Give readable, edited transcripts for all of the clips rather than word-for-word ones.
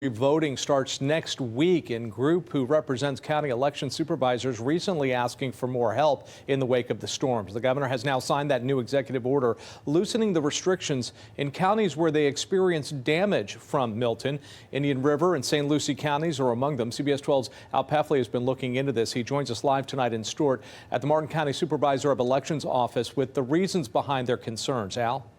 Voting starts next week, and group who represents county election supervisors recently asking for more help in the wake of the storms. The governor has now signed that new executive order loosening the restrictions in counties where they experienced damage from Milton. Indian River and St. Lucie counties are among them. CBS 12's Al Peffley has been looking into this. He joins us live tonight in Stuart at the Martin County Supervisor of Elections office with the reasons behind their concerns. Al?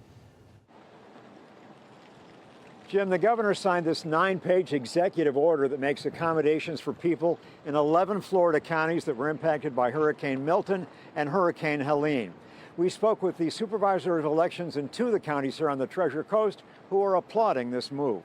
Jim, the governor signed this 9-page executive order that makes accommodations for people in 11 Florida counties that were impacted by Hurricane Milton and Hurricane Helene. We spoke with the Supervisor of Elections in 2 of the counties here on the Treasure Coast who are applauding this move.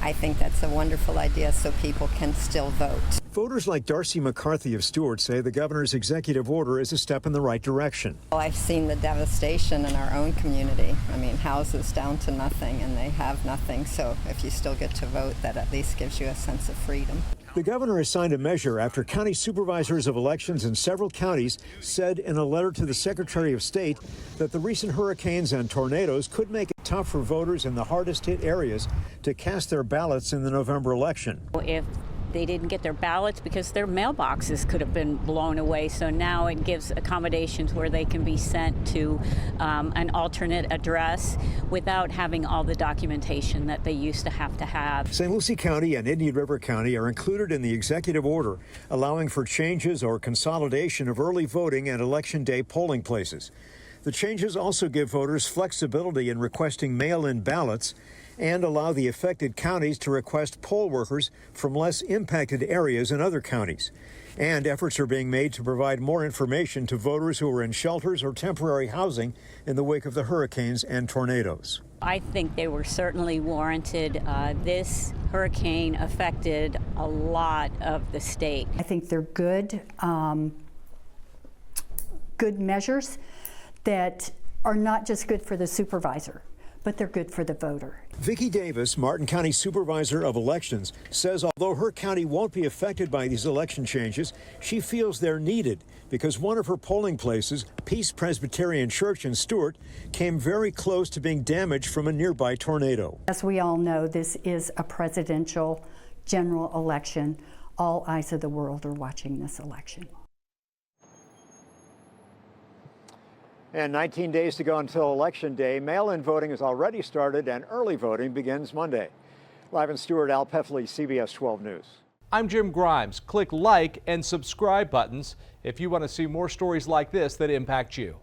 I think that's a wonderful idea so people can still vote. Voters like Darsi McCarthy of Stuart say the governor's executive order is a step in the right direction. Well, I've seen the devastation in our own community. I mean, houses down to nothing and they have nothing. So if you still get to vote, that at least gives you a sense of freedom. The governor has signed a measure after county supervisors of elections in several counties said in a letter to the Secretary of State that the recent hurricanes and tornadoes could make it tough for voters in the hardest hit areas to cast their ballots in the November election. If they didn't get their ballots because their mailboxes could have been blown away, so now it gives accommodations where they can be sent to an alternate address without having all the documentation that they used to have. St. Lucie County and Indian River County are included in the executive order, allowing for changes or consolidation of early voting and election day polling places. The changes also give voters flexibility in requesting mail-in ballots and allow the affected counties to request poll workers from less impacted areas in other counties. And efforts are being made to provide more information to voters who are in shelters or temporary housing in the wake of the hurricanes and tornadoes. I think they were certainly warranted. This hurricane affected a lot of the state. I think they're good measures that are not just good for the supervisor, but they're good for the voter. Vicki Davis, Martin County Supervisor of Elections, says although her county won't be affected by these election changes, she feels they're needed because one of her polling places, Peace Presbyterian Church in Stuart, came very close to being damaged from a nearby tornado. As we all know, this is a presidential general election. All eyes of the world are watching this election. And 19 days to go until Election Day. Mail-in voting has already started and early voting begins Monday. Live in Stuart, Al Peffley, CBS 12 News. I'm Jim Grimes. Click like and subscribe buttons if you want to see more stories like this that impact you.